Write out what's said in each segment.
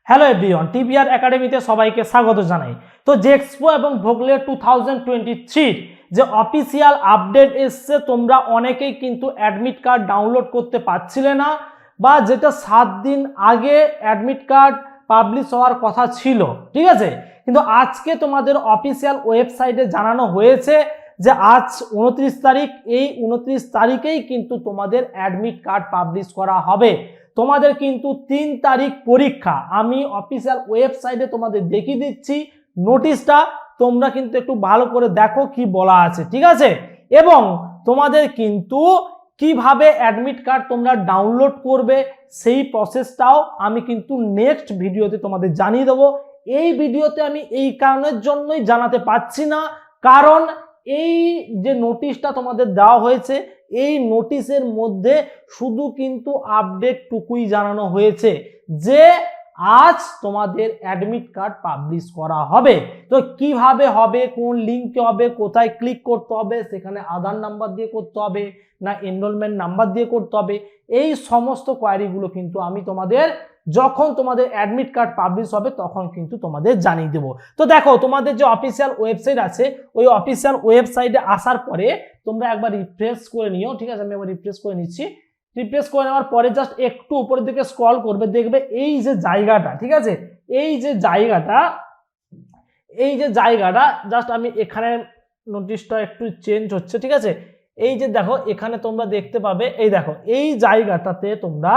Hello everyone, TBR একাডেমিতে সবাইকে স্বাগত জানাই। তো জেক্সপো এবং ভোগলেট 2023 যে অফিসিয়াল আপডেট এসছে, তোমরা অনেকেই কিন্তু অ্যাডমিট কার্ড ডাউনলোড করতে পারছিলে না, বা যেটা 7 দিন আগে অ্যাডমিট কার্ড পাবলিশ হওয়ার কথা ছিল, ঠিক আছে। কিন্তু আজকে তোমাদের অফিসিয়াল ওয়েবসাইটে জানানো হয়েছে যে আজ 29 তারিখ, এই 29 তারিখেই কিন্তু তোমাদের অ্যাডমিট কার্ড পাবলিশ করা হবে। তোমাদের কিন্তু 3 তারিখ পরীক্ষা। আমি অফিসিয়াল ওয়েবসাইটে তোমাদের দেখিয়ে দিচ্ছি নোটিশটা, তোমরা কিন্তু একটু ভালো করে দেখো কি বলা আছে, ঠিক আছে। এবং তোমাদের কিন্তু কিভাবে অ্যাডমিট কার্ড তোমরা ডাউনলোড করবে সেই প্রসেসটাও আমি কিন্তু নেক্সট ভিডিওতে তোমাদের জানিয়ে দেবো। এই ভিডিওতে আমি এই কারণের জন্যই জানাতে পারছি না, কারণ এই যে নোটিশটা তোমাদের দেওয়া হয়েছে, এই নোটিশের মধ্যে শুধু কিন্তু আপডেটটুকুই জানানো হয়েছে যে আজ তোমাদের অ্যাডমিট কার্ড পাবলিশ করা হবে। তো কিভাবে হবে, কোন লিঙ্কে হবে, কোথায় ক্লিক করতে হবে, সেখানে আধার নাম্বার দিয়ে করতে হবে না এনরোলমেন্ট নাম্বার দিয়ে করতে হবে, এই সমস্ত কোয়ারিগুলো কিন্তু আমি তোমাদের যখন তোমাদের অ্যাডমিট কার্ড পাবলিশ হবে তখন কিন্তু তোমাদের জানিয়ে দেবো। তো দেখো, তোমাদের যে অফিসিয়াল ওয়েবসাইট আছে, ওই অফিসিয়াল ওয়েবসাইটে আসার পরে তোমরা একবার রিফ্রেশ করে নিও, ঠিক আছে। আমি একবার রিফ্রেশ করে নিচ্ছি। রিফ্রেশ করে নেওয়ার পরে জাস্ট একটু উপরের দিকে স্ক্রল করবে, দেখবে এই যে জায়গাটা, ঠিক আছে, এই যে জায়গাটা জাস্ট আমি এখানে নোটিশটা একটু চেঞ্জ হচ্ছে, ঠিক আছে। এই যে দেখো, এখানে তোমরা দেখতে পাবে, এই দেখো এই জায়গাটাতে তোমরা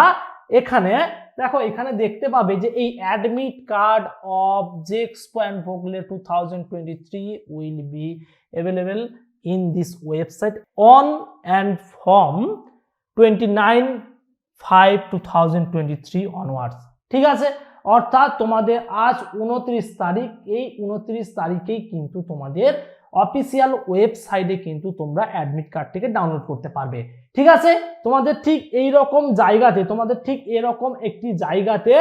এখানে দেখো, এখানে দেখতে পাবে যে এই admit card of JEXPO and VOCLET 2023 will be available in this website on and from 29/5/2023 onwards, ঠিক আছে। অর্থাৎ তোমাদের আজ 29 তারিখ, এই 29 তারিখেই কিন্তু তোমাদের অফিসিয়াল ওয়েবসাইটে কিন্তু তোমরা অ্যাডমিট কার্ডটিকে ডাউনলোড করতে পারবে, ঠিক আছে। তোমাদের ঠিক এই রকম জায়গাতে, তোমাদের ঠিক এরকম একটি জায়গাতে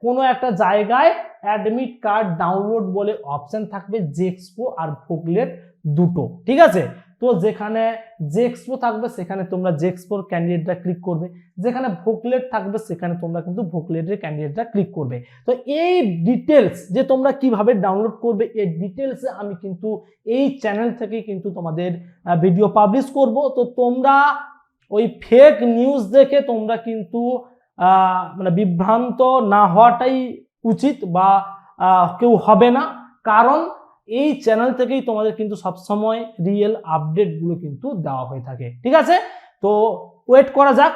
কোনো একটা জায়গায় অ্যাডমিট কার্ড ডাউনলোড বলে অপশন থাকবে, জেক্সপো আর ভোগলেট দুটো, ঠিক আছে। তো যেখানে জেক্সপো থাকবে সেখানে তোমরা জেক্সপোর ক্যান্ডিডেটরা ক্লিক করবে, যেখানে ভোগলেট থাকবে সেখানে তোমরা কিন্তু ভোগলেটের ক্যান্ডিডেটরা ক্লিক করবে। তো এই ডিটেলস যে তোমরা কিভাবে ডাউনলোড করবে, এই ডিটেলসে আমি কিন্তু এই চ্যানেল থেকে কিন্তু তোমাদের ভিডিও পাবলিশ করব। তো তোমরা ওই ফেক নিউজ দেখে তোমরা কিন্তু মানে বিভ্রান্ত না হওয়াটাই উচিত, বা কেউ হবে না, কারণ এই চ্যানেল থেকেই তোমাদের কিন্তু সবসময় রিয়েল আপডেটগুলো কিন্তু দেওয়া হয়ে থাকে, ঠিক আছে। তো ওয়েট করা যাক,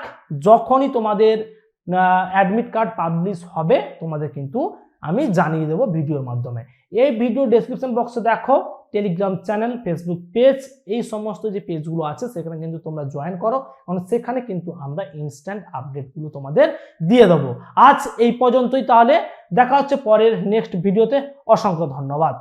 যখনই তোমাদের অ্যাডমিট কার্ড পাবলিশ হবে তোমাদের কিন্তু আমি জানিয়ে দেবো ভিডিওর মাধ্যমে। এই ভিডিও ডেসক্রিপশন বক্সে দেখো টেলিগ্রাম চ্যানেল, ফেসবুক পেজ, এই সমস্ত যে পেজগুলো আছে সেখানে কিন্তু তোমরা জয়েন করো, কারণ সেখানে কিন্তু আমরা ইনস্ট্যান্ট আপডেটগুলো তোমাদের দিয়ে দেবো। আজ এই পর্যন্তই, তাহলে দেখা হচ্ছে পরের নেক্সট ভিডিওতে। অসংখ্য ধন্যবাদ।